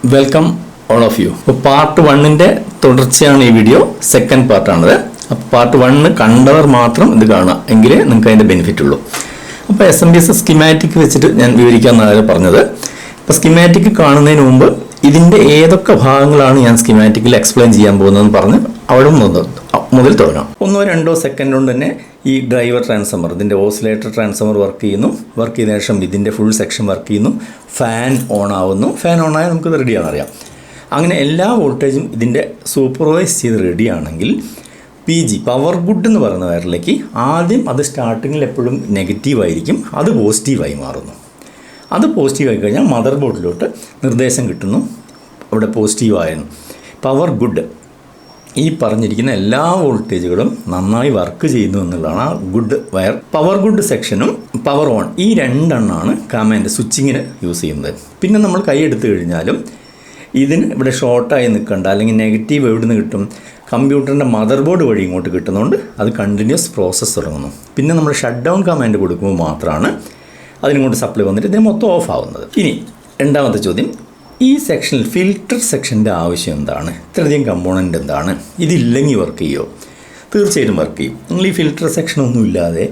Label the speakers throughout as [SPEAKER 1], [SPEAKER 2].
[SPEAKER 1] Welcome all of you. അപ്പോൾ part 1ന്റെ തുടർച്ചയാണ് ഈ വീഡിയോ. സെക്കൻഡ് പാർട്ടാണത്. അപ്പോൾ പാർട്ട് 1 കണ്ടവർ മാത്രം ഇത് കാണുക, എങ്കിലേ നിങ്ങൾക്ക് അതിൻ്റെ ബെനിഫിറ്റ് ഉള്ളൂ. അപ്പോൾ SMBS സ്കിമാറ്റിക് വെച്ചിട്ട് ഞാൻ വിവരിക്കാമെന്നാണ് പറഞ്ഞത്. അപ്പോൾ സ്കിമാറ്റിക് കാണുന്നതിന് മുമ്പ് ഇതിൻ്റെ ഏതൊക്കെ ഭാഗങ്ങളാണ് ഞാൻ സ്കിമാറ്റിക്കിൽ എക്സ്പ്ലെയിൻ ചെയ്യാൻ പോകുന്നതെന്ന് പറഞ്ഞ് അവിടെ മുതൽ തുടങ്ങാം. 1-2 സെക്കൻഡ് കൊണ്ട് തന്നെ ഈ ഡ്രൈവർ ട്രാൻസ്ഫോമർ, ഇതിൻ്റെ ഓസിലേറ്റർ ട്രാൻസ്ഫോമർ വർക്ക് ചെയ്യുന്നു. വർക്ക് ചെയ്ത ശേഷം ഇതിൻ്റെ ഫുൾ സെക്ഷൻ വർക്ക് ചെയ്യുന്നു. ഫാൻ ഓൺ ആവുന്നു. ഫാൻ ഓൺ ആയാൽ നമുക്കിത് റെഡിയാണെന്ന് അറിയാം. അങ്ങനെ എല്ലാ വോൾട്ടേജും ഇതിൻ്റെ സൂപ്പർവൈസ് ചെയ്ത് റെഡിയാണെങ്കിൽ PG പവർ ഗുഡ് എന്ന് പറയുന്ന വയറിലേക്ക് ആദ്യം അത് സ്റ്റാർട്ടിങ്ങിൽ എപ്പോഴും നെഗറ്റീവായിരിക്കും, അത് പോസിറ്റീവായി മാറുന്നു. അത് പോസിറ്റീവായി കഴിഞ്ഞാൽ മദർ ബോർഡിലോട്ട് നിർദ്ദേശം കിട്ടുന്നു, അവിടെ പോസിറ്റീവായിരുന്നു. പവർ ഗുഡ് ഈ പറഞ്ഞിരിക്കുന്ന എല്ലാ വോൾട്ടേജുകളും നന്നായി വർക്ക് ചെയ്യുന്നു എന്നുള്ളതാണ് ആ ഗുഡ് വയർ. പവർ ഗുഡ് സെക്ഷനും പവർ ഓൺ ഈ രണ്ടെണ്ണമാണ് കമാൻഡ് സ്വിച്ചിങ്ങിന് യൂസ് ചെയ്യുന്നത്. പിന്നെ നമ്മൾ കൈ എടുത്തു കഴിഞ്ഞാലും ഇതിന് ഇവിടെ ഷോർട്ടായി നിൽക്കേണ്ട, അല്ലെങ്കിൽ നെഗറ്റീവ് എവിടെ നിന്ന് കിട്ടും? കമ്പ്യൂട്ടറിൻ്റെ മദർ ബോർഡ് വഴി ഇങ്ങോട്ട് കിട്ടുന്നതുകൊണ്ട് അത് കണ്ടിന്യൂസ് പ്രോസസ്സ് തുടങ്ങുന്നു. പിന്നെ നമ്മൾ ഷട്ട് ഡൗൺ കമാൻഡ് കൊടുക്കുമ്പോൾ മാത്രമാണ് അതിനിങ്ങോട്ട് സപ്ലൈ വന്നിട്ട് ഇതിന് മൊത്തം ഓഫ് ആവുന്നത്. ഇനി രണ്ടാമത്തെ ചോദ്യം, ഈ സെക്ഷനിൽ ഫിൽട്ടർ സെക്ഷൻ്റെ ആവശ്യം എന്താണ്? ഇത്രയധികം കമ്പോണൻ്റ് എന്താണ്? ഇതില്ലെങ്കിൽ വർക്ക് ചെയ്യുമോ? തീർച്ചയായിട്ടും വർക്ക് ചെയ്യും. നിങ്ങൾ ഈ ഫിൽട്ടർ സെക്ഷനൊന്നും ഇല്ലാതെ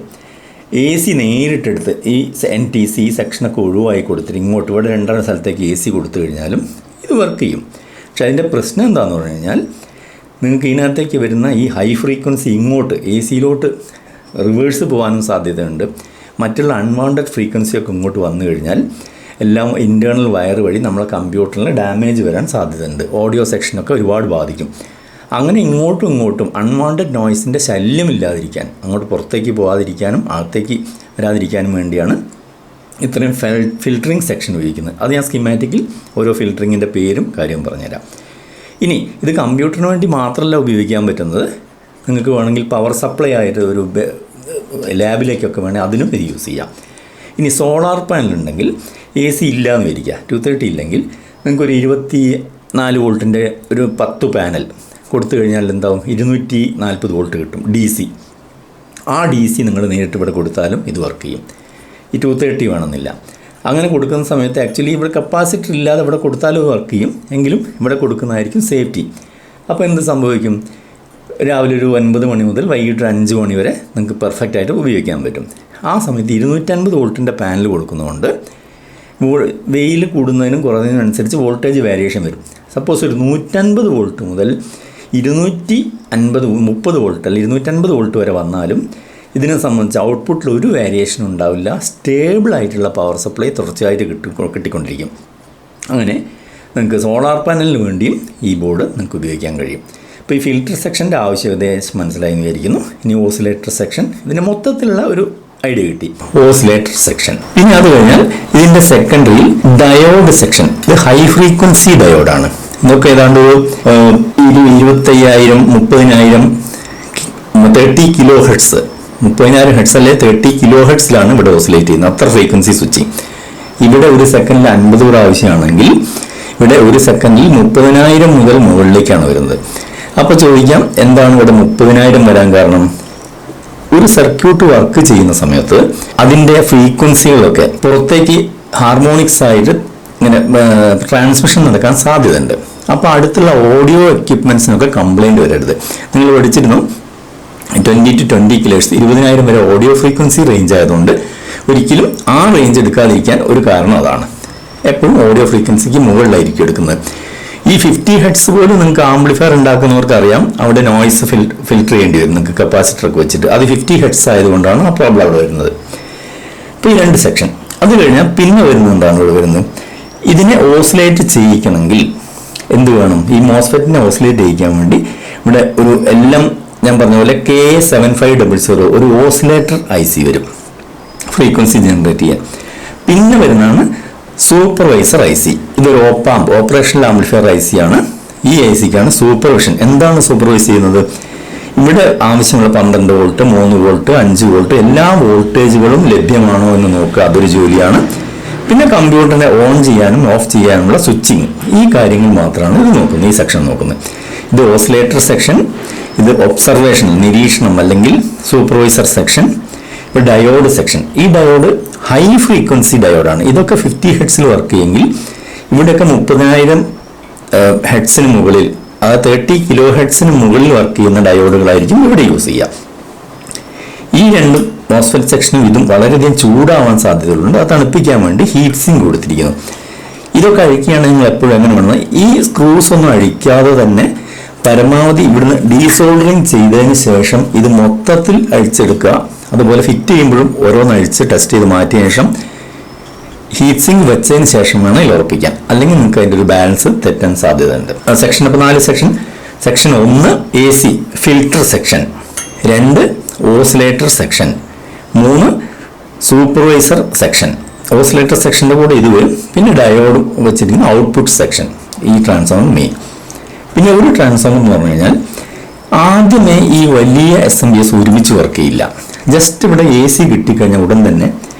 [SPEAKER 1] AC നേരിട്ടെടുത്ത് ഈ NTC സെക്ഷനൊക്കെ ഒഴിവായി കൊടുത്തിട്ട് ഇങ്ങോട്ട് ഇവിടെ രണ്ടാം സ്ഥലത്തേക്ക് AC കൊടുത്തു കഴിഞ്ഞാലും ഇത് വർക്ക് ചെയ്യും. പക്ഷെ അതിൻ്റെ പ്രശ്നം എന്താണെന്ന് പറഞ്ഞു കഴിഞ്ഞാൽ നിങ്ങൾക്ക് ഇതിനകത്തേക്ക് വരുന്ന ഈ ഹൈ ഫ്രീക്വൻസി ഇങ്ങോട്ട് AC-ലോട്ട് റിവേഴ്സ് പോകാനും സാധ്യതയുണ്ട്. മറ്റുള്ള അൺവാണ്ടഡ് ഫ്രീക്വൻസിയൊക്കെ ഇങ്ങോട്ട് വന്നു കഴിഞ്ഞാൽ എല്ലാം ഇൻറ്റേർണൽ വയർ വഴി നമ്മളെ കമ്പ്യൂട്ടറിൽ ഡാമേജ് വരാൻ സാധ്യതയുണ്ട്. ഓഡിയോ സെക്ഷനൊക്കെ ഒരുപാട് ബാധിക്കും. അങ്ങനെ ഇങ്ങോട്ടും അൺവാണ്ടഡ് നോയ്സിൻ്റെ ശല്യമില്ലാതിരിക്കാൻ, അങ്ങോട്ട് പുറത്തേക്ക് പോകാതിരിക്കാനും അകത്തേക്ക് വരാതിരിക്കാനും വേണ്ടിയാണ് ഇത്രയും ഫിൽറ്ററിങ് സെക്ഷൻ ഉപയോഗിക്കുന്നത്. അത് ഞാൻ സ്കിമാറ്റിക്കിൽ ഓരോ ഫിൽറ്ററിങ്ങിൻ്റെ പേരും കാര്യവും പറഞ്ഞുതരാം. ഇനി ഇത് കമ്പ്യൂട്ടറിന് വേണ്ടി മാത്രമല്ല ഉപയോഗിക്കാൻ പറ്റുന്നത്, നിങ്ങൾക്ക് വേണമെങ്കിൽ പവർ സപ്ലൈ ആയിട്ട് ഒരു ലാബിലേക്കൊക്കെ വേണമെങ്കിൽ അതിനും ഇത് യൂസ് ചെയ്യാം. ഇനി സോളാർ പാനൽ ഉണ്ടെങ്കിൽ AC ഇല്ലയെന്ന് വിചാരിക്കുക, 230 ഇല്ലെങ്കിൽ നിങ്ങൾക്കൊരു 24 വോൾട്ടിൻ്റെ ഒരു 10 പാനൽ കൊടുത്തു കഴിഞ്ഞാൽ എന്താവും? 240 വോൾട്ട് കിട്ടും DC. ആ DC നിങ്ങൾ നേരിട്ട് ഇവിടെ കൊടുത്താലും ഇത് വർക്ക് ചെയ്യും. ഈ 230 വേണമെന്നില്ല. അങ്ങനെ കൊടുക്കുന്ന സമയത്ത് ആക്ച്വലി ഇവിടെ കപ്പാസിറ്റർ ഇല്ലാതെ ഇവിടെ കൊടുത്താലും വർക്ക് ചെയ്യും, എങ്കിലും ഇവിടെ കൊടുക്കുന്നതായിരിക്കും സേഫ്റ്റി. അപ്പോൾ എന്ത് സംഭവിക്കും? രാവിലെ ഒരു 9 മണി മുതൽ വൈകിട്ട് 5 മണി വരെ നിങ്ങൾക്ക് പെർഫെക്റ്റായിട്ട് ഉപയോഗിക്കാൻ പറ്റും. ആ സമയത്ത് 250 വോൾട്ടിൻ്റെ പാനൽ കൊടുക്കുന്നതുകൊണ്ട് വെയിൽ കൂടുന്നതിനും കുറയുന്നതിനനുസരിച്ച് വോൾട്ടേജ് വേരിയേഷൻ വരും. സപ്പോസ് ഒരു 150 വോൾട്ട് മുതൽ 230 വോൾട്ട് അല്ലെങ്കിൽ 250 വോൾട്ട് വരെ വന്നാലും ഇതിനെ സംബന്ധിച്ച് ഔട്ട്പുട്ടിൽ ഒരു വേരിയേഷൻ ഉണ്ടാവില്ല. സ്റ്റേബിളായിട്ടുള്ള പവർ സപ്ലൈ തുടർച്ചയായിട്ട് കിട്ടിക്കൊണ്ടിരിക്കും. അങ്ങനെ നിങ്ങൾക്ക് സോളാർ പാനലിന് വേണ്ടിയും ഈ ബോർഡ് നിങ്ങൾക്ക് ഉപയോഗിക്കാൻ കഴിയും. ഇപ്പോൾ ഈ ഫിൽറ്റർ സെക്ഷൻ്റെ ആവശ്യകത മനസ്സിലായി വിചാരിക്കുന്നു. ഇനി ഓസിലേറ്റർ സെക്ഷൻ, ഇതിന് മൊത്തത്തിലുള്ള ഒരു ഐഡിയ കിട്ടി. Oscillator section. ഇനി അത് കഴിഞ്ഞാൽ ഇതിൻ്റെ സെക്കൻഡറിയിൽ ഡയോഡ് സെക്ഷൻ. ഇത് ഹൈ ഫ്രീക്വൻസി ഡയോഡാണ്. ഇതൊക്കെ ഏതാണ്ട് 25,000 30,000 30 കിലോ ഹെർട്സ്, 30,000 ഹെർട്സ് അല്ലെ 30 കിലോ ഹെർട്സിലാണ് ഇവിടെ ഓസിലേറ്റ് ചെയ്യുന്നത്. അത്ര ഫ്രീക്വൻസി സ്വിച്ചിങ്. ഇവിടെ ഒരു സെക്കൻഡിൽ 50 പ്രാവശ്യമാണെങ്കിൽ ഇവിടെ ഒരു സെക്കൻഡിൽ 30,000 മുതൽ മുകളിലേക്കാണ് വരുന്നത്. അപ്പോൾ ചോദിക്കാം, എന്താണ് ഇവിടെ 30,000 വരാൻ കാരണം? ഒരു സർക്യൂട്ട് വർക്ക് ചെയ്യുന്ന സമയത്ത് അതിൻ്റെ ഫ്രീക്വൻസികളൊക്കെ പുറത്തേക്ക് ഹാർമോണിക്സ് ആയിട്ട് ഇങ്ങനെ ട്രാൻസ്മിഷൻ നടക്കാൻ സാധ്യതയുണ്ട്. അപ്പോൾ അടുത്തുള്ള ഓഡിയോ എക്യുപ്മെൻറ്റ്സിനൊക്കെ കംപ്ലൈൻറ്റ് വരരുത്. നിങ്ങൾ പഠിച്ചിരുന്നു 20 to 20 കിലോഹെർട്സ് 20,000 വരെ ഓഡിയോ ഫ്രീക്വൻസി റേഞ്ച് ആയതുകൊണ്ട് ഒരിക്കലും ആ റേഞ്ച് എടുക്കാതിരിക്കാൻ ഒരു കാരണം അതാണ്. എപ്പോഴും ഓഡിയോ ഫ്രീക്വൻസിക്ക് മുകളിലായിരിക്കും എടുക്കുന്നത്. ഈ 50 ഹെർട്സ് പോലും നിങ്ങൾക്ക് ആംപ്ലിഫയർ ഉണ്ടാക്കുന്നവർക്ക് അറിയാം, അവിടെ നോയ്സ് ഫിൽറ്റർ ചെയ്യേണ്ടി വരും നിങ്ങൾക്ക് കപ്പാസിറ്ററൊക്കെ വെച്ചിട്ട്. അത് 50 ഹെർട്സ് ആയതുകൊണ്ടാണ് ആ പ്രോബ്ലം അവിടെ വരുന്നത്. ഇപ്പോൾ ഈ 2 സെക്ഷൻ. അത് കഴിഞ്ഞാൽ പിന്നെ വരുന്നതാണ് ഇവിടെ വരുന്നത്. ഇതിനെ ഓസിലേറ്റ് ചെയ്യിക്കണമെങ്കിൽ എന്ത് വേണം? ഈ മോസ്ഫെറ്റിനെ ഓസിലേറ്റ് ചെയ്യിക്കാൻ വേണ്ടി ഇവിടെ ഒരു എല്ലാം ഞാൻ പറഞ്ഞ പോലെ KA7500 ഒരു ഓസിലേറ്റർ IC വരും ഫ്രീക്വൻസി ജനറേറ്റ് ചെയ്യാൻ. പിന്നെ വരുന്നതാണ് സൂപ്പർവൈസർ IC. ഇതൊരു ഓപ്പാമ്പ്, ഓപ്പറേഷണൽ ആംപ്ലിഫയർ IC ആണ്. ഈ ICക്കാണ് സൂപ്പർവിഷൻ. എന്താണ് സൂപ്പർവൈസ് ചെയ്യുന്നത്? ഇവിടെ ആവശ്യമുള്ള 12 വോൾട്ട് 3 വോൾട്ട് 5 വോൾട്ട് എല്ലാ വോൾട്ടേജുകളും ലഭ്യമാണോ എന്ന് നോക്കുക, അതൊരു ജോലിയാണ്. പിന്നെ കമ്പ്യൂട്ടറിനെ ഓൺ ചെയ്യാനും ഓഫ് ചെയ്യാനുമുള്ള സ്വിച്ചിങ്, ഈ കാര്യങ്ങൾ മാത്രമാണ് ഇത് നോക്കുന്നത്, ഈ സെക്ഷൻ നോക്കുന്നത്. ഇത് ഓസിലേറ്റർ സെക്ഷൻ, ഇത് ഒബ്സർവേഷൻ നിരീക്ഷണം അല്ലെങ്കിൽ സൂപ്പർവൈസർ സെക്ഷൻ. ഇപ്പോൾ ഡയോഡ് സെക്ഷൻ. ഈ ഡയോഡ് ഹൈ ഫ്രീക്വൻസി ഡയോഡാണ്. ഇതൊക്കെ 50 ഹെർട്സിൽ വർക്ക് ചെയ്യുമെങ്കിൽ ഇവിടെയൊക്കെ 30,000 ഹെഡ്സിന് മുകളിൽ, അതായത് 30 കിലോ ഹെഡ്സിന് മുകളിൽ വർക്ക് ചെയ്യുന്ന ഡയോഡുകളായിരിക്കും ഇവിടെ യൂസ് ചെയ്യുക. ഈ രണ്ട് മോസ്ഫെറ്റ് സെക്ഷനും ഇതും വളരെയധികം ചൂടാവാൻ സാധ്യതകളുണ്ട്. അത് തണുപ്പിക്കാൻ വേണ്ടി ഹീറ്റ് സിങ്ക് കൊടുത്തിരിക്കുന്നു. ഇതൊക്കെ അഴിക്കുകയാണെങ്കിൽ നിങ്ങൾ എപ്പോഴും എങ്ങനെ വേണം, ഈ സ്ക്രൂസ് ഒന്നും അഴിക്കാതെ തന്നെ പരമാവധി ഇവിടുന്ന് ഡീസോൾഡറിങ് ചെയ്തതിന് ശേഷം ഇത് മൊത്തത്തിൽ അഴിച്ചെടുക്കുക. അതുപോലെ ഫിറ്റ് ചെയ്യുമ്പോഴും ഓരോന്ന് അഴിച്ച് ടെസ്റ്റ് ചെയ്ത് മാറ്റിയ ശേഷം ഹീറ്റ് സിങ്ക് വെച്ചതിന് ശേഷം വേണം ഇത് ഉറപ്പിക്കാൻ. അല്ലെങ്കിൽ നിങ്ങൾക്ക് അതിൻ്റെ ഒരു ബാലൻസ് തെറ്റാൻ സാധ്യതയുണ്ട്. സെക്ഷൻ അപ്പോൾ 4 section. Section 1 AC filter section, 2 oscillator section, 3 supervisor section. Oscillator സെക്ഷൻ്റെ കൂടെ ഇത് വരും. പിന്നെ ഡയോഡ് വെച്ചിരിക്കുന്ന ഔട്ട്പുട്ട് സെക്ഷൻ, ഈ ട്രാൻസ്ഫോമർ മെയിൻ. പിന്നെ ഒരു ട്രാൻസ്ഫോമർ എന്ന് പറഞ്ഞു കഴിഞ്ഞാൽ ആദ്യമേ ഈ വലിയ SMPS ഒരുമിച്ച് വർക്ക് ചെയ്യില്ല. ജസ്റ്റ് ഇവിടെ AC കിട്ടിക്കഴിഞ്ഞാൽ ഉടൻ തന്നെ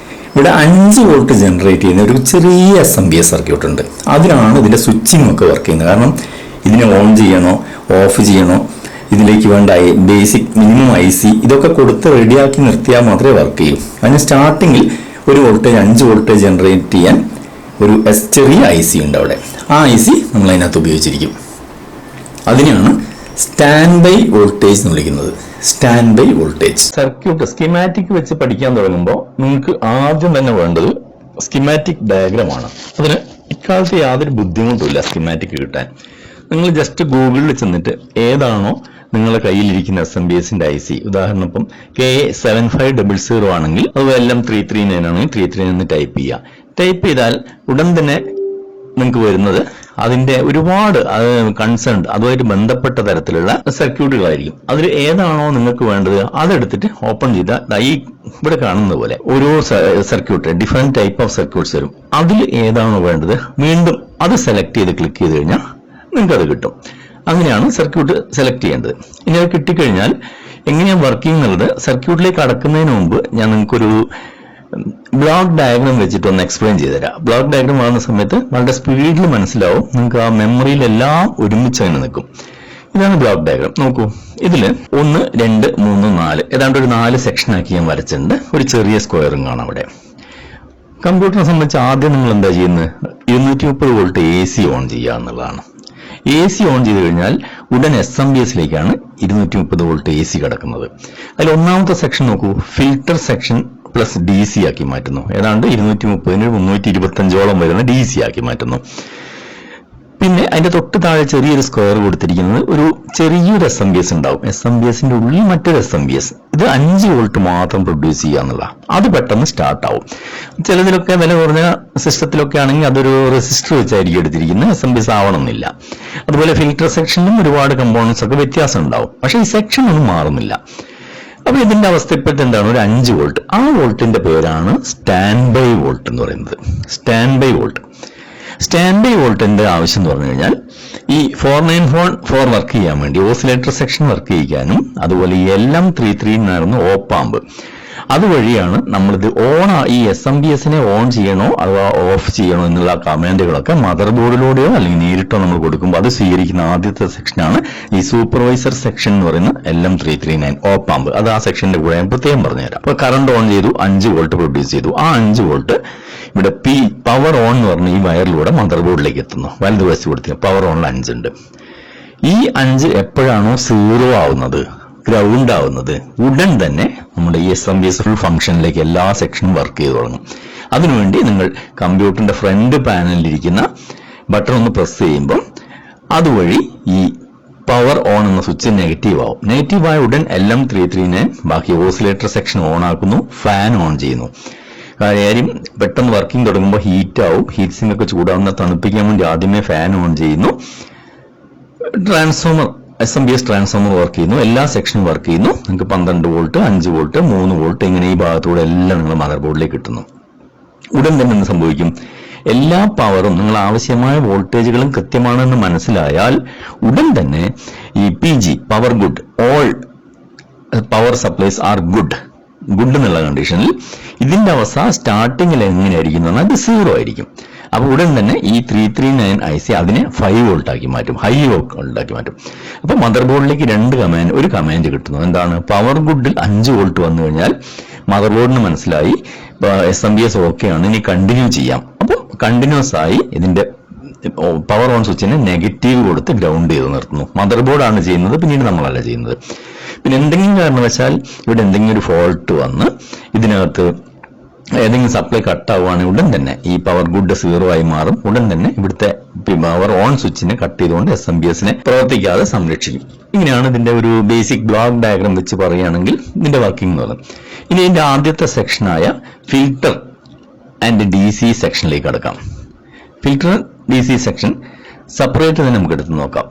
[SPEAKER 1] ഇവിടെ 5 വോൾട്ട് ജനറേറ്റ് ചെയ്യുന്ന ഒരു ചെറിയ SMPS സർക്യൂട്ട് ഉണ്ട്. അതിനാണ് ഇതിൻ്റെ സ്വിച്ചിങ് ഒക്കെ വർക്ക് ചെയ്യുന്നത്. കാരണം ഇതിനെ ഓൺ ചെയ്യണോ ഓഫ് ചെയ്യണോ, ഇതിലേക്ക് വേണ്ട ബേസിക് മിനിമം IC ഇതൊക്കെ കൊടുത്ത് റെഡിയാക്കി നിർത്തിയാൽ മാത്രമേ വർക്ക് ചെയ്യൂ. അതിന് സ്റ്റാർട്ടിങ്ങിൽ ഒരു വോൾട്ടേജ് 5 വോൾട്ടേജ് ജനറേറ്റ് ചെയ്യാൻ ഒരു ചെറിയ IC ഉണ്ട് അവിടെ. ആ IC നമ്മൾ അതിനകത്ത് ഉപയോഗിച്ചിരിക്കും. അതിനെയാണ് സ്റ്റാൻഡ് ബൈ വോൾട്ടേജ് എന്ന് വിളിക്കുന്നത്. Standby voltage. Circuit schematic വെച്ച് പഠിക്കാൻ തുടങ്ങുമ്പോൾ നിങ്ങൾക്ക് ആദ്യം തന്നെ വേണ്ടത് സ്കീമാറ്റിക് ഡയഗ്രമാണ്. അതിന് ഇക്കാലത്ത് യാതൊരു ബുദ്ധിമുട്ടുമില്ല സ്കീമാറ്റിക് കിട്ടാൻ. നിങ്ങൾ ജസ്റ്റ് ഗൂഗിളിൽ ചെന്നിട്ട് ഏതാണോ നിങ്ങളുടെ കയ്യിലിരിക്കുന്ന SMPSന്റെ IC, ഉദാഹരണം ഇപ്പം KA7500 ആണെങ്കിൽ അത് എല്ലാം 339 ആണെങ്കിൽ 339 ടൈപ്പ് ചെയ്യുക. ടൈപ്പ് ചെയ്താൽ ഉടൻ തന്നെ നിങ്ങൾക്ക് വരുന്നത് അതിന്റെ ഒരുപാട് കൺസേൺ അതുമായിട്ട് ബന്ധപ്പെട്ട തരത്തിലുള്ള സർക്യൂട്ടുകളായിരിക്കും. അതിൽ ഏതാണോ നിങ്ങൾക്ക് വേണ്ടത് അതെടുത്തിട്ട് ഓപ്പൺ ചെയ്താൽ ഈ ഇവിടെ കാണുന്ന പോലെ ഓരോ circuit different type of circuits വരും. അതിൽ ഏതാണോ വേണ്ടത് വീണ്ടും അത് സെലക്ട് ചെയ്ത് ക്ലിക്ക് ചെയ്ത് കഴിഞ്ഞാൽ നിങ്ങൾക്ക് അത് കിട്ടും. അങ്ങനെയാണ് സർക്യൂട്ട് സെലക്ട് ചെയ്യേണ്ടത്. ഇനി അത് കിട്ടിക്കഴിഞ്ഞാൽ എങ്ങനെയാണ് വർക്കിംഗ് എന്നുള്ളത് സർക്യൂട്ടിലേക്ക് കടക്കുന്നതിന് മുമ്പ് ഞാൻ നിങ്ങൾക്കൊരു ബ്ലോക്ക് ഡയഗ്രാം വെച്ചിട്ട് ഒന്ന് എക്സ്പ്ലെയിൻ ചെയ്തുതരാം. ബ്ലോക്ക് ഡയഗ്രാം ആകുന്ന സമയത്ത് വളരെ സ്പീഡിൽ മനസ്സിലാവും. നിങ്ങൾക്ക് ആ മെമ്മറിയിലെല്ലാം ഒരുമിച്ച് അങ്ങനെ നിൽക്കും. ഇതാണ് ബ്ലോക്ക് ഡയഗ്രാം. നോക്കൂ, ഇതില് 1, 2, 3, 4 ഏതാണ്ട് ഒരു 4 സെക്ഷനാക്കി ഞാൻ വരച്ചിട്ടുണ്ട്. ഒരു ചെറിയ സ്ക്വയറും കാണാം അവിടെ. കമ്പ്യൂട്ടറിനെ സംബന്ധിച്ച് ആദ്യം നിങ്ങൾ എന്താ ചെയ്യുന്നത്, 230 വോൾട്ട് AC ഓൺ ചെയ്യുക എന്നുള്ളതാണ്. AC ഓൺ ചെയ്ത് കഴിഞ്ഞാൽ ഉടൻ SMPSലേക്കാണ് 230 വോൾട്ട് AC കിടക്കുന്നത്. അതിൽ ഒന്നാമത്തെ സെക്ഷൻ നോക്കൂ, ഫിൽട്ടർ സെക്ഷൻ പ്ലസ് DC ആക്കി മാറ്റുന്നു. ഏതാണ്ട് 230-ന് 325ഓളം വരുന്ന DC ആക്കി മാറ്റുന്നു. പിന്നെ അതിന്റെ തൊട്ട് താഴെ ചെറിയൊരു സ്ക്വയർ കൊടുത്തിരിക്കുന്നത് ഒരു ചെറിയൊരു SMPS ഉണ്ടാവും. SMPSന്റെ ഉള്ളിൽ മറ്റൊരു SMPS. ഇത് 5 വോൾട്ട് മാത്രം പ്രൊഡ്യൂസ് ചെയ്യുക എന്നുള്ള അത് പെട്ടെന്ന് സ്റ്റാർട്ട് ആവും. ചിലതിലൊക്കെ വില കുറഞ്ഞ സിസ്റ്റത്തിലൊക്കെ ആണെങ്കിൽ അതൊരു റെസിസ്റ്റർ വെച്ചായിരിക്കും എടുത്തിരിക്കുന്നത്. SMPS ആവണമെന്നില്ല. അതുപോലെ ഫിൽട്ടർ സെക്ഷനിലും ഒരുപാട് കമ്പോണൻസ് ഒക്കെ വ്യത്യാസം ഉണ്ടാവും. പക്ഷെ ഈ സെക്ഷൻ ഒന്നും മാറുന്നില്ല. അപ്പൊ ഇതിന്റെ അവസ്ഥ ഇപ്പോഴത്തെ എന്താണ്, ഒരു 5 വോൾട്ട്. ആ വോൾട്ടിന്റെ പേരാണ് സ്റ്റാൻഡ് ബൈ വോൾട്ട് എന്ന് പറയുന്നത്. Stand by volt. Stand by വോൾട്ടിന്റെ ആവശ്യം എന്ന് പറഞ്ഞു കഴിഞ്ഞാൽ ഈ 4944 വർക്ക് ചെയ്യാൻ വേണ്ടി ഓസിലേറ്റർ സെക്ഷൻ വർക്ക് ചെയ്യിക്കാനും അതുപോലെ ഈ LM339 ഓപ്പാമ്പ് അതുവഴിയാണ് നമ്മളിത് ഈ SMPSനെ ഓൺ ചെയ്യണോ അഥവാ ഓഫ് ചെയ്യണോ എന്നുള്ള കമാൻഡുകളൊക്കെ മദർ ബോർഡിലൂടെയോ അല്ലെങ്കിൽ നേരിട്ടോ നമ്മൾ കൊടുക്കുമ്പോൾ അത് സ്വീകരിക്കുന്ന ആദ്യത്തെ സെക്ഷനാണ് ഈ സൂപ്പർവൈസർ സെക്ഷൻ എന്ന് പറയുന്ന LM339 ഓപ്പാമ്പ്. അത് ആ സെക്ഷന്റെ കൂടെ ഞാൻ പ്രത്യേകം പറഞ്ഞുതരാം. അപ്പൊ കറണ്ട് ഓൺ ചെയ്തു, 5 വോൾട്ട് പ്രൊഡ്യൂസ് ചെയ്തു. ആ 5 വോൾട്ട് ഇവിടെ പവർ ഓൺ എന്ന് പറഞ്ഞ ഈ വയറിലൂടെ മദർ ബോർഡിലേക്ക് എത്തുന്നു. വലതുവശത്ത് കൊടുത്തിരിക്കുക പവർ ഓണിൽ 5 ഉണ്ട്. ഈ 5 എപ്പോഴാണോ 0 ആവുന്നത്, ഗ്രൗണ്ട് ആവുന്നത്, ഉടൻ തന്നെ നമ്മുടെ ഈ SMPS ഫുൾ ഫംഗ്ഷനിലേക്ക് എല്ലാ സെക്ഷനും വർക്ക് ചെയ്ത് തുടങ്ങും. അതിനുവേണ്ടി നിങ്ങൾ കമ്പ്യൂട്ടറിന്റെ ഫ്രണ്ട് പാനലിലിരിക്കുന്ന ബട്ടൺ ഒന്ന് പ്രസ് ചെയ്യുമ്പോൾ അതുവഴി ഈ പവർ ഓൺ എന്ന സ്വിച്ച് നെഗറ്റീവ് ആവും. നെഗറ്റീവ് ആയ ഉടൻ LM339 ബാക്കി ഓസിലേറ്റർ സെക്ഷൻ ഓൺ ആക്കുന്നു, ഫാൻ ഓൺ ചെയ്യുന്നു. കാര്യം പെട്ടെന്ന് വർക്കിംഗ് തുടങ്ങുമ്പോൾ ഹീറ്റ് ആവും. ഹീറ്റ് സിങ്ക് ഒക്കെ ചൂടാവുന്ന തണുപ്പിക്കാൻ വേണ്ടി ആദ്യമേ ഫാൻ ഓൺ ചെയ്യുന്നു. ട്രാൻസ്ഫോമർ SMPS ട്രാൻസ്ഫോമർ വർക്ക് ചെയ്യുന്നു, എല്ലാ സെക്ഷനും വർക്ക് ചെയ്യുന്നു. നിങ്ങൾക്ക് 12 വോൾട്ട് 5 വോൾട്ട് 3 വോൾട്ട് ഇങ്ങനെ ഈ ഭാഗത്തൂടെ എല്ലാം നിങ്ങൾ മദർ ബോർഡിലേക്ക് കിട്ടുന്നു. ഉടൻ തന്നെ എന്ത് സംഭവിക്കും, എല്ലാ പവറും നിങ്ങൾ ആവശ്യമായ വോൾട്ടേജുകളും കൃത്യമാണെന്ന് മനസ്സിലായാൽ ഉടൻ തന്നെ ഈ PG power good, all power supplies are good എന്നുള്ള കണ്ടീഷനിൽ ഇതിന്റെ അവസ്ഥ സ്റ്റാർട്ടിങ്ങിൽ എങ്ങനെയായിരിക്കും എന്ന് പറഞ്ഞാൽ അത് 0 ആയിരിക്കും. അപ്പൊ ഉടൻ തന്നെ ഈ 339 IC അതിനെ 5 വോൾട്ട് ആക്കി മാറ്റും, ഹൈ വോൾട്ട് ആക്കി മാറ്റും. അപ്പൊ മദർ ബോർഡിലേക്ക് ഒരു കമാൻഡ് കിട്ടുന്നു. എന്താണ്, പവർ ഗുഡിൽ 5 വോൾട്ട് വന്നു കഴിഞ്ഞാൽ മദർ ബോർഡിന് മനസ്സിലായി SMPS ഓക്കെ ആണ്, ഇനി കണ്ടിന്യൂ ചെയ്യാം. അപ്പൊ കണ്ടിന്യൂസ് ആയി ഇതിന്റെ പവർ ഓൺ സ്വിച്ചിനെ നെഗറ്റീവ് കൊടുത്ത് ഗ്രൗണ്ട് ചെയ്ത് നിർത്തുന്നു. മദർ ബോർഡാണ് ചെയ്യുന്നത്, പിന്നീട് നമ്മളല്ല ചെയ്യുന്നത്. പിന്നെ എന്തെങ്കിലും കാരണവശാൽ ഇവിടെ എന്തെങ്കിലും ഒരു ഫോൾട്ട് വന്ന് ഇതിനകത്ത് ഏതെങ്കിലും സപ്ലൈ കട്ടാവുകയാണെങ്കിൽ ഉടൻ തന്നെ ഈ പവർ ഗുഡ് 0 ആയി മാറും. ഉടൻ തന്നെ ഇവിടുത്തെ പവർ ഓൺ സ്വിച്ചിനെ കട്ട് ചെയ്തുകൊണ്ട് SMPSനെ പ്രവർത്തിക്കാതെ സംരക്ഷിക്കും. ഇങ്ങനെയാണ് ഇതിന്റെ ഒരു ബേസിക് ബ്ലോക്ക് ഡയഗ്രാം വെച്ച് പറയുകയാണെങ്കിൽ ഇതിന്റെ വർക്കിംഗ് എന്ന് പറയുന്നത്. ഇനി ഇതിന്റെ ആദ്യത്തെ സെക്ഷനായ ഫിൽട്ടർ ആൻഡ് DC സെക്ഷനിലേക്ക് കടക്കാം. ഫിൽട്ടർ DC സെക്ഷൻ സെപ്പറേറ്റ് തന്നെ നമുക്ക് എടുത്ത് നോക്കാം.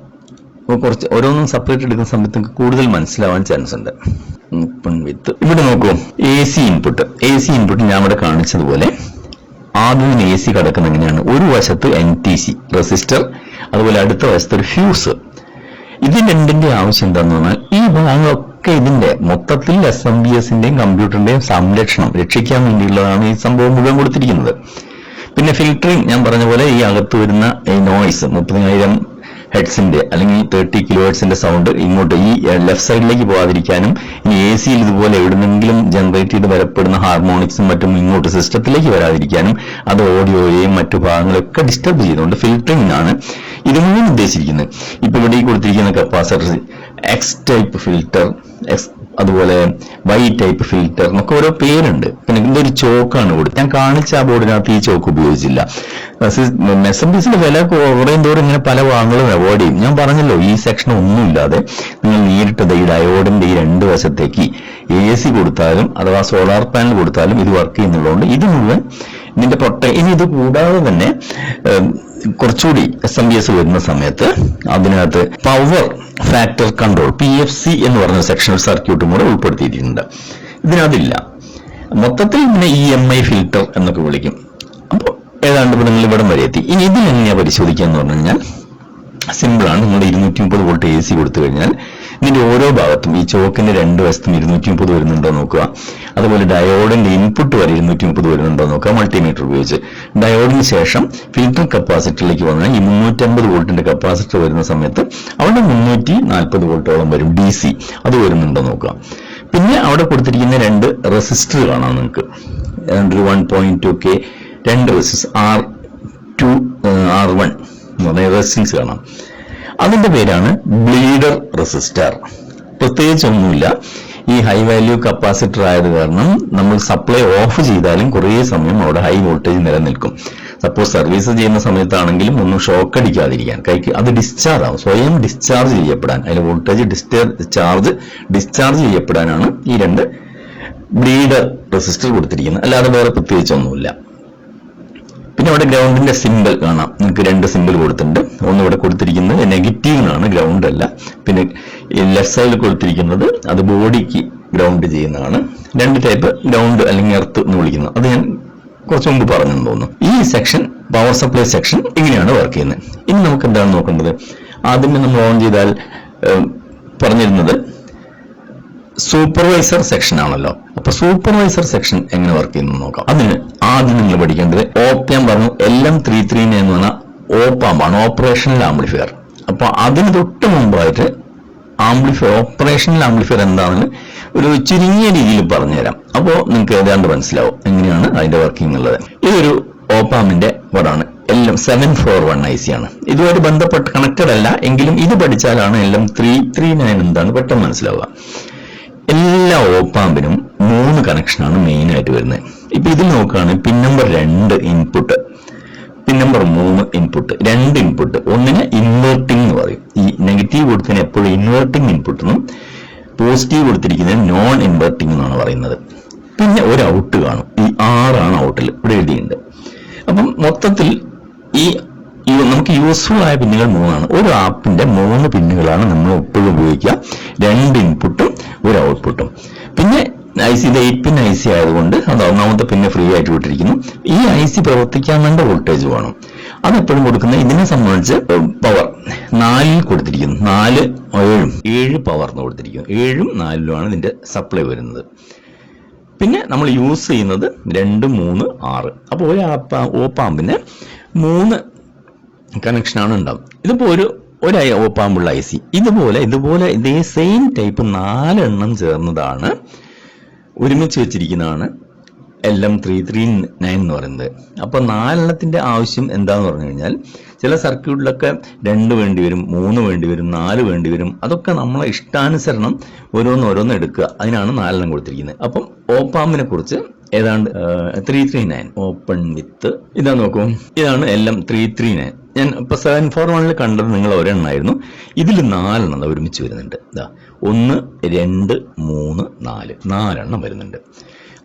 [SPEAKER 1] അപ്പോൾ കുറച്ച് ഓരോന്നും സെപ്പറേറ്റ് എടുക്കുന്ന സമയത്ത് കൂടുതൽ മനസ്സിലാവാൻ ചാൻസ് ഉണ്ട്. ഇവിടെ നോക്കൂ, AC ഇൻപുട്ട് ഞാൻ ഇവിടെ കാണിച്ചതുപോലെ ആദ്യം AC കിടക്കുന്ന എങ്ങനെയാണ്, ഒരു വശത്ത് NTC റെസിസ്റ്റർ, അതുപോലെ അടുത്ത വശത്ത് ഒരു ഫ്യൂസ്. ഇത് രണ്ടിന്റെ ആവശ്യം എന്താന്ന് പറഞ്ഞാൽ ഈ ഭാഗങ്ങളൊക്കെ ഇതിന്റെ മൊത്തത്തിൽ SMPSന്റെയും കമ്പ്യൂട്ടറിന്റെയും സംരക്ഷണം രക്ഷിക്കാൻ വേണ്ടിയുള്ളതാണ് ഈ സംഭവം മുഴുവൻ കൊടുത്തിരിക്കുന്നത്. പിന്നെ ഫിൽറ്ററിംഗ് ഞാൻ പറഞ്ഞ പോലെ ഈ അകത്ത് വരുന്ന ഈ നോയ്സ് 30,000 ഹെഡ്സിന്റെ അല്ലെങ്കിൽ 30 കിലോഹെഡ്സിന്റെ സൗണ്ട് ഇങ്ങോട്ട് ഈ ലെഫ്റ്റ് സൈഡിലേക്ക് പോകാതിരിക്കാനും, ഇനി AC-യിൽ ഇതുപോലെ എവിടുന്നെങ്കിലും ജനറേറ്റ് ചെയ്ത് വരപ്പെടുന്ന ഹാർമോണിക്സും മറ്റും ഇങ്ങോട്ട് സിസ്റ്റത്തിലേക്ക് വരാതിരിക്കാനും അത് ഓഡിയോയെയും മറ്റു ഭാഗങ്ങളൊക്കെ ഡിസ്റ്റർബ് ചെയ്തുകൊണ്ട് ഫിൽറ്ററിംഗ് ആണ് ഇത് മുഴുവൻ ഉദ്ദേശിച്ചിരിക്കുന്നത്. ഇപ്പൊ ഇവിടെ കൊടുത്തിരിക്കുന്ന കപ്പാസിറ്റർ X ടൈപ്പ് ഫിൽറ്റർ, അതുപോലെ Y ടൈപ്പ് ഫിൽറ്റർ എന്നൊക്കെ ഓരോ പേരുണ്ട്. പിന്നെ ഇതൊരു ചോക്കാണ് കൊടുത്തത്. ഞാൻ കാണിച്ച ആ ബോർഡിനകത്ത് ഈ ചോക്ക് ഉപയോഗിച്ചില്ല. SMPSന്റെ വില കുറയും തോറും ഇങ്ങനെ പല ഭാഗങ്ങളും അവോയ്ഡ് ചെയ്യും. ഞാൻ പറഞ്ഞല്ലോ ഈ സെക്ഷൻ ഒന്നുമില്ലാതെ നിങ്ങൾ നേരിട്ടത് ഈ ഡയോഡിന്റെ ഈ രണ്ട് വശത്തേക്ക് AC കൊടുത്താലും അഥവാ സോളാർ പാനൽ കൊടുത്താലും ഇത് വർക്ക് ചെയ്യുന്നുള്ളതുകൊണ്ട് ഇത് മുഴുവൻ ഇതിന്റെ ഇനി ഇത് കൂടാതെ തന്നെ കുറച്ചുകൂടി SMPS വരുന്ന സമയത്ത് അതിനകത്ത് പവർ ഫാക്ടർ കൺട്രോൾ PFC എന്ന് പറഞ്ഞ സെക്ഷണൽ സർക്യൂട്ടും കൂടെ ഉൾപ്പെടുത്തിയിട്ടുണ്ട്. ഇതിനകത്തില്ല. മൊത്തത്തിൽ ഇതിനെ EMI ഫിൽട്ടർ എന്നൊക്കെ വിളിക്കും. അപ്പോൾ ഏതാണ്ട് നിങ്ങൾ ഇവിടം വരെ എത്തി. ഇനി ഇതിൽ എങ്ങനെയാ പരിശോധിക്കുക എന്ന് പറഞ്ഞു കഴിഞ്ഞാൽ സിമ്പിളാണ്. നിങ്ങൾ 230 വോൾട്ട് AC കൊടുത്തു കഴിഞ്ഞാൽ ഇതിന്റെ ഓരോ ഭാഗത്തും ഈ ചോക്കിന്റെ രണ്ട് വശത്തും 230 വരുന്നുണ്ടോ നോക്കുക. അതുപോലെ ഡയോഡിന്റെ ഇൻപുട്ട് വരെ 230 വരുന്നുണ്ടോ നോക്കുക മൾട്ടിമീറ്റർ ഉപയോഗിച്ച്. ഡയോഡിന് ശേഷം ഫിൽറ്റർ കപ്പാസിറ്ററിലേക്ക് വന്നാൽ ഈ 350 വോൾട്ടിന്റെ കപ്പാസിറ്റർ വരുന്ന സമയത്ത് അവിടെ 340 വോൾട്ടോളം വരും DC. അത് വരുന്നുണ്ടോ നോക്കുക. പിന്നെ അവിടെ കൊടുത്തിരിക്കുന്ന രണ്ട് റെസിസ്റ്റർ കാണാം നിങ്ങൾക്ക്. 1.2K രണ്ട് റെസിസ്റ്റർ R2 R1 എന്ന് പറഞ്ഞ റെസിസ്റ്റൻസ് കാണാം. അതിന്റെ പേരാണ് ബ്ലീഡർ റെസിസ്റ്റർ. പ്രത്യേകിച്ചൊന്നുമില്ല. ഈ ഹൈ വാല്യൂ കപ്പാസിറ്റർ ആയത് കാരണം നമ്മൾ സപ്ലൈ ഓഫ് ചെയ്താലും കുറേ സമയം അവിടെ ഹൈ വോൾട്ടേജ് നിലനിൽക്കും. സപ്പോസ് സർവീസ് ചെയ്യുന്ന സമയത്താണെങ്കിലും ഒന്നും ഷോക്ക് അടിക്കാതിരിക്കാൻ കൈക്ക് അത് ഡിസ്ചാർജ് ആവും, സ്വയം ഡിസ്ചാർജ് ചെയ്യപ്പെടാൻ, അതിലെ വോൾട്ടേജ് ഡിസ്ചാർജ് ചെയ്യപ്പെടാനാണ് ഈ രണ്ട് ബ്ലീഡർ റെസിസ്റ്റർ കൊടുത്തിരിക്കുന്നത്. അല്ലാതെ വേറെ പ്രത്യേകിച്ചൊന്നുമില്ല. പിന്നെ അവിടെ ഗ്രൗണ്ടിന്റെ സിമ്പിൾ കാണാം. നിങ്ങൾക്ക് രണ്ട് സിമ്പിൾ കൊടുത്തിട്ടുണ്ട്. ഒന്ന് ഇവിടെ കൊടുത്തിരിക്കുന്നത് നെഗറ്റീവിനാണ്, ഗ്രൗണ്ട് അല്ല. പിന്നെ ലെഫ്റ്റ് സൈഡിൽ കൊടുത്തിരിക്കുന്നത് അത് ബോഡിക്ക് ഗ്രൗണ്ട് ചെയ്യുന്നതാണ്. രണ്ട് ടൈപ്പ് ഗ്രൗണ്ട് അല്ലെങ്കിൽ എർത്ത് എന്ന് വിളിക്കുന്നത്. അത് ഞാൻ കുറച്ച് മുമ്പ് പറഞ്ഞെന്ന് തോന്നുന്നു. ഈ സെക്ഷൻ പവർ സപ്ലൈ സെക്ഷൻ ഇങ്ങനെയാണ് വർക്ക് ചെയ്യുന്നത്. ഇനി നമുക്ക് എന്താണ് നോക്കേണ്ടത്? ആദ്യമേ നമ്മൾ ഓൺ ചെയ്താൽ പറഞ്ഞിരുന്നത് സൂപ്പർവൈസർ സെക്ഷൻ ആണല്ലോ. അപ്പൊ സൂപ്പർവൈസർ സെക്ഷൻ എങ്ങനെ വർക്ക് ചെയ്യുന്നു നോക്കാം. അതിന് ആദ്യം നിങ്ങൾ പഠിക്കേണ്ടത് ഞാൻ പറഞ്ഞു LM339 എന്ന് പറഞ്ഞാൽ ഓപ്പാമ്പാണ്, ഓപ്പറേഷണൽ ആംപ്ലിഫയർ. അപ്പൊ അതിന് തൊട്ട് മുമ്പായിട്ട് ഓപ്പറേഷണൽ ആംപ്ലിഫയർ എന്താണെന്ന് ഒരു ചുരുങ്ങിയ രീതിയിൽ പറഞ്ഞുതരാം. അപ്പോൾ നിങ്ങൾക്ക് ഏതാണ്ട് മനസ്സിലാവും എങ്ങനെയാണ് അതിന്റെ വർക്കിംഗ് ഉള്ളത്. ഇതൊരു ഓപ്പാമിന്റെ ബോർഡാണ്. LM741 IC ആണ്. ഇതുമായിട്ട് ബന്ധപ്പെട്ട് കണക്റ്റഡ് അല്ല എങ്കിലും ഇത് പഠിച്ചാലാണ് LM339 എന്താണ് പെട്ടെന്ന് മനസ്സിലാവുക. എല്ലാ ഓപ്പാമ്പിനും 3 കണക്ഷനാണ് മെയിൻ ആയിട്ട് വരുന്നത്. ഇപ്പൊ ഇതിൽ നോക്കുകയാണെങ്കിൽ pin number 2 input, pin number 3 input, 2 input. ഒന്നിനെ ഇൻവേർട്ടിംഗ് എന്ന് പറയും. ഈ നെഗറ്റീവ് കൊടുത്തതിന് എപ്പോഴും ഇൻവേർട്ടിംഗ് ഇൻപുട്ട് എന്നും പോസിറ്റീവ് കൊടുത്തിരിക്കുന്നത് നോൺ ഇൻവേർട്ടിംഗ് എന്നാണ് പറയുന്നത്. പിന്നെ ഒരു ഔട്ട് കാണും. ഈ 6 ആണ് ഔട്ടിൽ ഇവിടെ എഴുതിയിട്ടുണ്ട്. അപ്പം മൊത്തത്തിൽ നമുക്ക് യൂസ്ഫുൾ ആയ പിന്നുകൾ 3 ഒരു ആപ്പിന്റെ 3 പിന്നുകളാണ് നമ്മൾ എപ്പോഴും ഉപയോഗിക്കുക. 2 ഇൻപുട്ടും ഒരു ഔട്ട്പുട്ടും. പിന്നെ IC ഇത് 8 പിൻ IC ആയതുകൊണ്ട് അത് ഒന്നാമത്തെ പിന്നെ ഫ്രീ ആയിട്ട് വിട്ടിരിക്കുന്നു. ഈ IC പ്രവർത്തിക്കാൻ വേണ്ട വോൾട്ടേജ് വേണം. അതെപ്പോഴും കൊടുക്കുന്നത് ഇതിനെ സംബന്ധിച്ച് പവർ 4 കൊടുത്തിരിക്കുന്നു. 4 7 പവർ എന്ന് കൊടുത്തിരിക്കുന്നു. 7ഉം 4ലുമാണ് ഇതിന്റെ സപ്ലൈ വരുന്നത്. പിന്നെ നമ്മൾ യൂസ് ചെയ്യുന്നത് 2, 3, 6. അപ്പോൾ ഒരു ഓപ്പാമ്പിന് 3 കണക്ഷനാണ് ഉണ്ടാവും. ഇതിപ്പോ ഒരു ഓപ്പാമ്പുള്ള IC ഇതുപോലെ ഇതേ സെയിം ടൈപ്പ് 4 എണ്ണം ചേർന്നതാണ്, ഒരുമിച്ച് വെച്ചിരിക്കുന്നതാണ് LM339 എന്ന് പറയുന്നത്. അപ്പോൾ 4 ആവശ്യം എന്താന്ന് പറഞ്ഞു കഴിഞ്ഞാൽ ചില സർക്യൂട്ടിലൊക്കെ 2 വേണ്ടി വരും, 3 വേണ്ടി വരും, 4 വേണ്ടി വരും. അതൊക്കെ നമ്മളെ ഇഷ്ടാനുസരണം ഓരോന്ന് എടുക്കുക. അതിനാണ് 4 കൊടുത്തിരിക്കുന്നത്. അപ്പം ഓപ്പാമ്പിനെ കുറിച്ച് ഏതാണ്ട് 339 ഓപ്പൺ വിത്ത് ഇതാ നോക്കൂ, ഇതാണ് LM339. ഞാൻ ഇപ്പൊ 741 കണ്ടത് നിങ്ങൾ ഒരെണ്ണമായിരുന്നു. ഇതിൽ 4 ഒരുമിച്ച് വരുന്നുണ്ട്. ഇതാ 1, 2, 3, 4 വരുന്നുണ്ട്.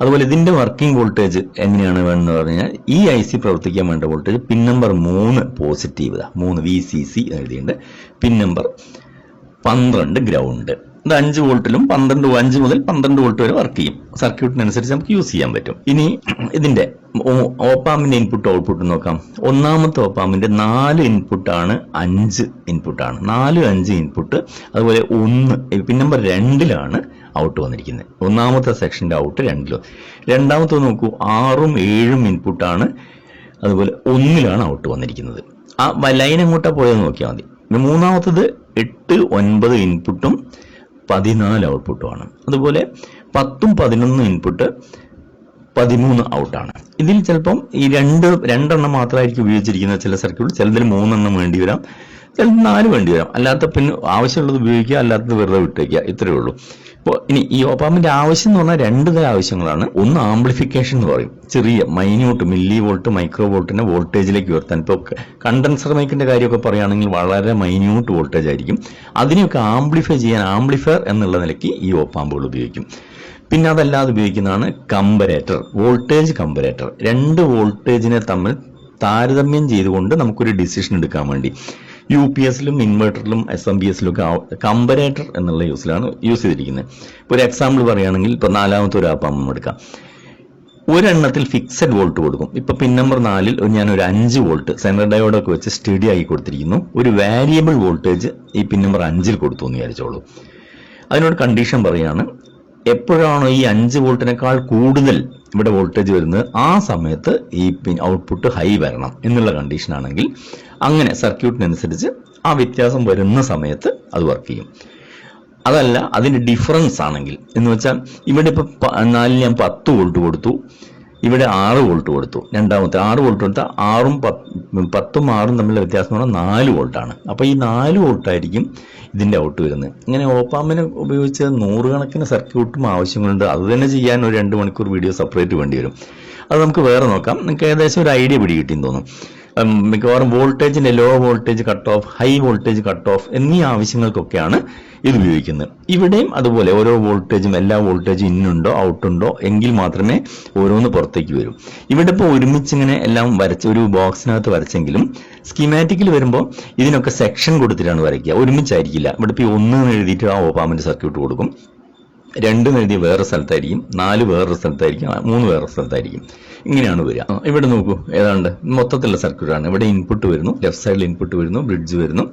[SPEAKER 1] അതുപോലെ ഇതിന്റെ വർക്കിംഗ് വോൾട്ടേജ് എങ്ങനെയാണ് വേണമെന്ന് പറഞ്ഞാൽ ഈ IC പ്രവർത്തിക്കാൻ വേണ്ട voltage pin number 3 positive, 3 VCC എഴുതിയിട്ടുണ്ട്. Pin number 12 ground. ഇത് 5 വോൾട്ടിലും 5 മുതൽ 12 വോൾട്ട് വരെ വർക്ക് ചെയ്യും. സർക്യൂട്ടിനനുസരിച്ച് നമുക്ക് യൂസ് ചെയ്യാൻ പറ്റും. ഇനി ഇതിന്റെ ഓപ്പാമ്പിന്റെ ഇൻപുട്ട് ഔട്ട്പുട്ട് നോക്കാം. ഒന്നാമത്തെ ഓപ്പാമ്പിന്റെ 4 ഇൻപുട്ടാണ്, 5 ഇൻപുട്ടാണ്. 4, 5 ഇൻപുട്ട്. അതുപോലെ 1 പിൻ നമ്പർ 2 ഔട്ട് വന്നിരിക്കുന്നത്. ഒന്നാമത്തെ സെക്ഷന്റെ ഔട്ട് 2. രണ്ടാമത്തെ നോക്കൂ, 6ഉം 7ഉം ഇൻപുട്ടാണ്. അതുപോലെ 1 ഔട്ട് വന്നിരിക്കുന്നത്. ആ ലൈൻ എങ്ങോട്ടാ പോയെന്ന് നോക്കിയാൽ മതി. മൂന്നാമത്തത് 8, 9 ഇൻപുട്ടും 14 ഔട്ട്പുട്ടുമാണ്. അതുപോലെ 10ഉം 11 ഇൻപുട്ട്, 13 ഔട്ടാണ്. ഇതിൽ ചിലപ്പം ഈ രണ്ടെണ്ണം മാത്രമായിരിക്കും ഉപയോഗിച്ചിരിക്കുന്നത് ചില സർക്യൂട്ട്. ചിലതിൽ 3 വേണ്ടി വരാം, ചിലത് 4 വേണ്ടി വരാം. അല്ലാത്ത പിന്നെ ആവശ്യമുള്ളത് ഉപയോഗിക്കുക, അല്ലാത്തത് വെറുതെ വിട്ടേക്കുക. ഇത്രയേ ഉള്ളൂ. ഇപ്പോൾ ഇനി ഈ ഓപ്പാമ്പിന്റെ ആവശ്യം എന്ന് പറഞ്ഞാൽ 2 തരം ആവശ്യങ്ങളാണ്. ഒന്ന് ആംപ്ലിഫിക്കേഷൻ എന്ന് പറയും, ചെറിയ മൈന്യൂട്ട് മില്ലി വോൾട്ട് മൈക്രോ വോൾട്ടിനെ വോൾട്ടേജിലേക്ക് ഉയർത്താൻ. ഇപ്പോൾ കണ്ടൻസർ മൈക്കിന്റെ കാര്യമൊക്കെ പറയുകയാണെങ്കിൽ വളരെ മൈന്യൂട്ട് വോൾട്ടേജ് ആയിരിക്കും. അതിനെയൊക്കെ ആംപ്ലിഫൈ ചെയ്യാൻ ആംപ്ലിഫയർ എന്നുള്ള നിലയ്ക്ക് ഈ ഓപ്പാമ്പുകൾ ഉപയോഗിക്കും. പിന്നെ അതല്ലാതെ ഉപയോഗിക്കുന്നതാണ് കമ്പരേറ്റർ, വോൾട്ടേജ് കമ്പരേറ്റർ. 2 വോൾട്ടേജിനെ തമ്മിൽ താരതമ്യം ചെയ്തുകൊണ്ട് നമുക്കൊരു ഡിസിഷൻ എടുക്കാൻ വേണ്ടി UPSലും ഇൻവെർട്ടറിലും SMPSലും ഒക്കെ കമ്പരേറ്റർ എന്നുള്ള യൂസ് ചെയ്തിരിക്കുന്നത്. ഇപ്പോൾ ഒരു എക്സാമ്പിൾ പറയുകയാണെങ്കിൽ ഇപ്പോൾ 4ാമത്തെ ഒരു ഓപ്പാമ്പ് എടുക്കാം. ഒരെണ്ണത്തിൽ ഫിക്സഡ് വോൾട്ട് കൊടുക്കും. ഇപ്പൊ പിൻ നമ്പർ 4 ഞാൻ ഒരു 5 വോൾട്ട് സെൻട്രൽ ഡയോഡൊക്കെ വെച്ച് സ്റ്റഡി ആക്കി കൊടുത്തിരിക്കുന്നു. ഒരു വാരിയബിൾ വോൾട്ടേജ് ഈ പിൻ നമ്പർ 5 കൊടുത്തു എന്ന് വിചാരിച്ചോളൂ. അതിനോട് കണ്ടീഷൻ പറയാണ്, എപ്പോഴാണോ ഈ 5 വോൾട്ടിനേക്കാൾ കൂടുതൽ ഇവിടെ വോൾട്ടേജ് വരുന്നത് ആ സമയത്ത് ഈ ഔട്ട്പുട്ട് ഹൈ വരണം എന്നുള്ള കണ്ടീഷൻ ആണെങ്കിൽ അങ്ങനെ സർക്യൂട്ടിനനുസരിച്ച് ആ വ്യത്യാസം വരുന്ന സമയത്ത് അത് വർക്ക് ചെയ്യും. അതല്ല അതിന്റെ ഡിഫറൻസ് ആണെങ്കിൽ എന്ന് വെച്ചാൽ ഇവിടെ ഇപ്പൊ 4 ഞാൻ 10 വോൾട്ട് കൊടുത്തു, ഇവിടെ 6 വോൾട്ട് കൊടുത്തു. രണ്ടാമത്തെ 6 വോൾട്ട് കൊടുത്താൽ 6ഉം 10ഉം 6ഉം തമ്മിലുള്ള വ്യത്യാസം എന്ന് പറഞ്ഞാൽ 4 വോൾട്ടാണ്. അപ്പൊ ഈ 4 വോൾട്ടായിരിക്കും ഇതിന്റെ ഔട്ട് വരുന്നത്. ഇങ്ങനെ ഓപ്പാമ്പിനെ ഉപയോഗിച്ച് 100 കണക്കിന് സർക്യൂട്ടും ആവശ്യങ്ങളുണ്ട്. അത് തന്നെ ചെയ്യാൻ ഒരു 2 മണിക്കൂർ വീഡിയോ സെപ്പറേറ്റ് വേണ്ടി വരും. അത് നമുക്ക് വേറെ നോക്കാം. നിങ്ങൾക്ക് ഏകദേശം ഒരു ഐഡിയ പിടികിട്ടിയെന്ന് തോന്നും. മിക്കവാറും വോൾട്ടേജിന്റെ low voltage cut off, high voltage cut off എന്നീ ആവശ്യങ്ങൾക്കൊക്കെയാണ് ഇത് ഉപയോഗിക്കുന്നത്. ഇവിടെയും അതുപോലെ ഓരോ വോൾട്ടേജും എല്ലാ വോൾട്ടേജും ഇന്നുണ്ടോ ഔട്ടുണ്ടോ എങ്കിൽ മാത്രമേ ഓരോന്ന് പുറത്തേക്ക് വരൂ. ഇവിടെ ഇപ്പോൾ ഒരുമിച്ചിങ്ങനെ എല്ലാം വരച്ച് ഒരു ബോക്സിനകത്ത് വരച്ചെങ്കിലും സ്കീമാറ്റിക്കിൽ വരുമ്പോൾ ഇതിനൊക്കെ സെക്ഷൻ കൊടുത്തിട്ടാണ് വരയ്ക്കുക, ഒരുമിച്ചായിരിക്കില്ല. ഇവിടെ ഇപ്പോൾ 1 എഴുതിയിട്ട് ആ ഓപ്പാമ്പിന്റെ സർക്യൂട്ട് കൊടുക്കും, 2 എഴുതിയ വേറെ സ്ഥലത്തായിരിക്കും, 4 വേറൊരു സ്ഥലത്തായിരിക്കും, 3 വേറെ സ്ഥലത്തായിരിക്കും. ഇങ്ങനെയാണ് വരിക. ഇവിടെ നോക്കൂ, ഏതാണ്ട് മൊത്തത്തിലുള്ള സർക്യൂട്ടാണ്. ഇവിടെ ഇൻപുട്ട് വരുന്നു, ലെഫ്റ്റ് സൈഡിൽ ഇൻപുട്ട് വരുന്നു, ബ്രിഡ്ജ് വരുന്നു,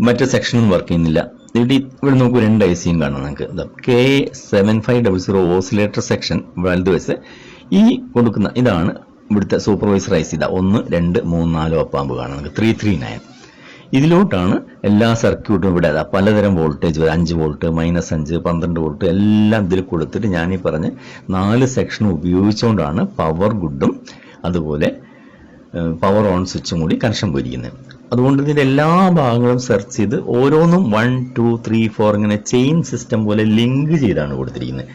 [SPEAKER 1] മറ്റു സെക്ഷനൊന്നും വർക്ക് ചെയ്യുന്നില്ല. ഇവിടെ നോക്കൂ, 2 ICയും കാണാം നിങ്ങൾക്ക്. K7500 ഓസിലേറ്റർ സെക്ഷൻ വലതുവശത്ത് ഈ കൊടുക്കുന്ന ഇതാണ് ഇവിടുത്തെ സൂപ്പർവൈസർ IC. 1, 2, 3, 4 ഓപ്പാമ്പ് കാണാം നിങ്ങൾക്ക്. 339 ഇതിലോട്ടാണ് എല്ലാ സർക്യൂട്ടും ഇവിടെ പലതരം വോൾട്ടേജ്, 5 വോൾട്ട്, -5, 12 വോൾട്ട് എല്ലാം ഇതിൽ കൊടുത്തിട്ട് ഞാൻ ഈ പറഞ്ഞ് 4 സെക്ഷൻ ഉപയോഗിച്ചുകൊണ്ടാണ് പവർ ഗുഡും അതുപോലെ പവർ ഓൺ സ്വിച്ചും കൂടി കണക്ഷൻ പോയിരിക്കുന്നത്. അതുകൊണ്ട് ഇതിന്റെ എല്ലാ ഭാഗങ്ങളും സെർച്ച് ചെയ്ത് ഓരോന്നും 1, 2, 3, 4 ഇങ്ങനെ ചെയിൻ സിസ്റ്റം പോലെ ലിങ്ക് ചെയ്താണ് കൊടുത്തിരിക്കുന്നത്.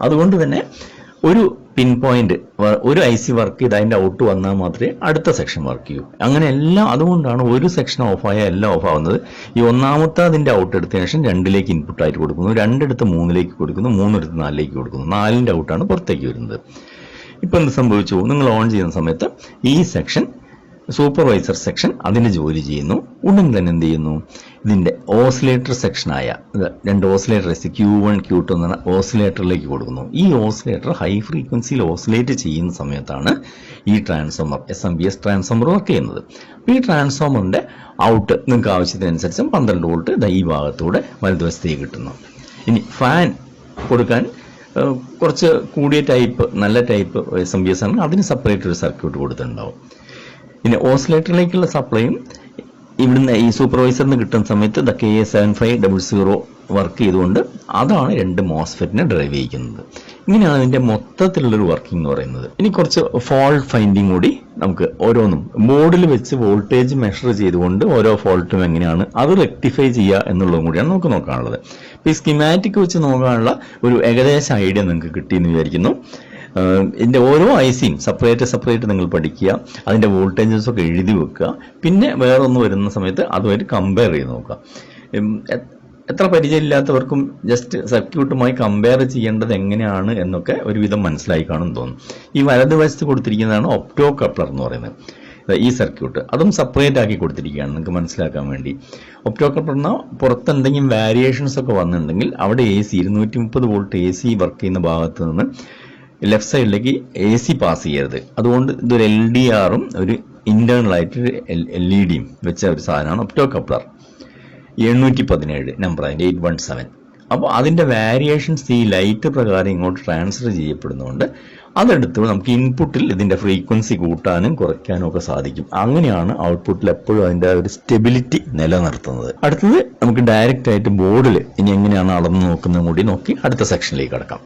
[SPEAKER 1] അതുകൊണ്ട് തന്നെ ഒരു പിൻ പോയിന്റ് ഒരു IC വർക്ക് ചെയ്ത് അതിന്റെ ഔട്ട് വന്നാൽ മാത്രമേ അടുത്ത സെക്ഷൻ വർക്ക് ചെയ്യൂ. അങ്ങനെ എല്ലാം, അതുകൊണ്ടാണ് ഒരു സെക്ഷൻ ഓഫായാൽ എല്ലാം ഓഫ് ആവുന്നത്. ഈ ഒന്നാമത്തെ അതിന്റെ ഔട്ട് എടുത്തതിന് ശേഷം 2ലേക്ക് ഇൻപുട്ട് ആയിട്ട് കൊടുക്കുന്നു, 2 എടുത്ത് 3ലേക്ക് കൊടുക്കുന്നു, 3 എടുത്ത് 4ലേക്ക് കൊടുക്കുന്നു, 4ന്റെ ഔട്ടാണ് പുറത്തേക്ക് വരുന്നത്. ഇപ്പൊ എന്ത് സംഭവിച്ചു, നിങ്ങൾ ഓൺ ചെയ്യുന്ന സമയത്ത് ഈ സെക്ഷൻ സൂപ്പർവൈസർ സെക്ഷൻ അതിന്റെ ജോലി ചെയ്യുന്നു. ഉടൻ തന്നെ എന്ത് ചെയ്യുന്നു, ഇതിന്റെ ഓസിലേറ്റർ സെക്ഷനായ 2 ഓസിലേറ്റർ Q1, Q2 എന്ന് പറഞ്ഞ ഓസിലേറ്ററിലേക്ക് കൊടുക്കുന്നു. ഈ ഓസിലേറ്റർ ഹൈ ഫ്രീക്വൻസിയിൽ ഓസിലേറ്റ് ചെയ്യുന്ന സമയത്താണ് ഈ ട്രാൻസ്ഫോമർ SMPS ട്രാൻസ്ഫോമർ വർക്ക് ചെയ്യുന്നത്. ഈ ട്രാൻസ്ഫോമറിന്റെ ഔട്ട് നിങ്ങൾക്ക് ആവശ്യത്തിനനുസരിച്ച് 12 വോൾട്ട് ഈ ഭാഗത്തൂടെ വലതുവശത്തേക്ക് കിട്ടുന്നു. ഇനി ഫാൻ കൊടുക്കാൻ കുറച്ച് കൂടിയ ടൈപ്പ്, നല്ല ടൈപ്പ് SMPS ആണ്, അതിന് സെപ്പറേറ്റ് ഒരു സർക്യൂട്ട് കൊടുത്തിട്ടുണ്ടാവും. ഇനി ഓസിലേറ്ററിലേക്കുള്ള സപ്ലൈയും ഇവിടുന്ന് ഈ സൂപ്പർവൈസറിന് കിട്ടുന്ന സമയത്ത് KA7500 വർക്ക് ചെയ്തുകൊണ്ട് അതാണ് 2 മോസ്ഫെറ്റിനെ ഡ്രൈവ് ചെയ്യിക്കുന്നത്. ഇങ്ങനെയാണ് ഇതിന്റെ മൊത്തത്തിലുള്ളൊരു വർക്കിംഗ് എന്ന് പറയുന്നത്. ഇനി കുറച്ച് ഫോൾട്ട് ഫൈൻഡിങ് കൂടി നമുക്ക് ഓരോന്നും ബോർഡിൽ വെച്ച് വോൾട്ടേജ് മെഷർ ചെയ്തുകൊണ്ട് ഓരോ ഫോൾട്ടും എങ്ങനെയാണ് അത് റെക്ടിഫൈ ചെയ്യുക എന്നുള്ളതും കൂടിയാണ് നമുക്ക് നോക്കാനുള്ളത്. ഈ സ്കിമാറ്റിക് വെച്ച് നോക്കാനുള്ള ഒരു ഏകദേശ ഐഡിയ നിങ്ങൾക്ക് കിട്ടിയെന്ന് വിചാരിക്കുന്നു. ഇതിന്റെ ഓരോ ഐസിയും സെപ്പറേറ്റ് നിങ്ങൾ പഠിക്കുക, അതിന്റെ വോൾട്ടേജസ് ഒക്കെ എഴുതി വെക്കുക. പിന്നെ വേറൊന്ന് വരുന്ന സമയത്ത് അതുമായിട്ട് കമ്പയർ ചെയ്ത് നോക്കുക. എത്ര പരിചയമില്ലാത്തവർക്കും ജസ്റ്റ് സർക്യൂട്ടുമായി കമ്പയർ ചെയ്യേണ്ടത് എങ്ങനെയാണ് എന്നൊക്കെ ഒരുവിധം മനസ്സിലായി കാണും തോന്നും. ഈ വലതുവശത്ത് കൊടുത്തിരിക്കുന്നതാണ് ഒപ്റ്റോ കപ്ലർ എന്ന് പറയുന്നത്. ഈ സർക്യൂട്ട് അതും സെപ്പറേറ്റ് ആക്കി കൊടുത്തിരിക്കുകയാണ് നിങ്ങൾക്ക് മനസ്സിലാക്കാൻ വേണ്ടി. ഒപ്റ്റോ കപ്ലർ എന്നാൽ പുറത്ത് എന്തെങ്കിലും വേരിയേഷൻസ് ഒക്കെ വന്നിട്ടുണ്ടെങ്കിൽ അവിടെ AC 230 വോൾട്ട് AC വർക്ക് ചെയ്യുന്ന ഭാഗത്ത് നിന്ന് ലെഫ്റ്റ് സൈഡിലേക്ക് AC പാസ് ചെയ്യരുത്. അതുകൊണ്ട് ഇതൊരു LDRും ഒരു ഇന്റേണൽ ആയിട്ട് LED വെച്ച ഒരു സാധനമാണ് ഒപ്റ്റോ കപ്ലർ. 717 നമ്പർ അതിന്റെ 817. അപ്പോൾ അതിന്റെ വേരിയേഷൻസ് ഈ ലൈറ്റ് പ്രകാരം ഇങ്ങോട്ട് ട്രാൻസ്ഫർ ചെയ്യപ്പെടുന്നതുകൊണ്ട് അതെടുത്ത് നമുക്ക് ഇൻപുട്ടിൽ ഇതിന്റെ ഫ്രീക്വൻസി കൂട്ടാനും കുറയ്ക്കാനും ഒക്കെ സാധിക്കും. അങ്ങനെയാണ് ഔട്ട്പുട്ടിൽ എപ്പോഴും അതിന്റെ ഒരു സ്റ്റെബിലിറ്റി നിലനിർത്തുന്നത്. അടുത്തത് നമുക്ക് ഡയറക്റ്റ് ആയിട്ട് ബോർഡിൽ ഇനി എങ്ങനെയാണ് അളന്ന് നോക്കുന്നത് കൂടി നോക്കി അടുത്ത സെക്ഷനിലേക്ക് കടക്കാം.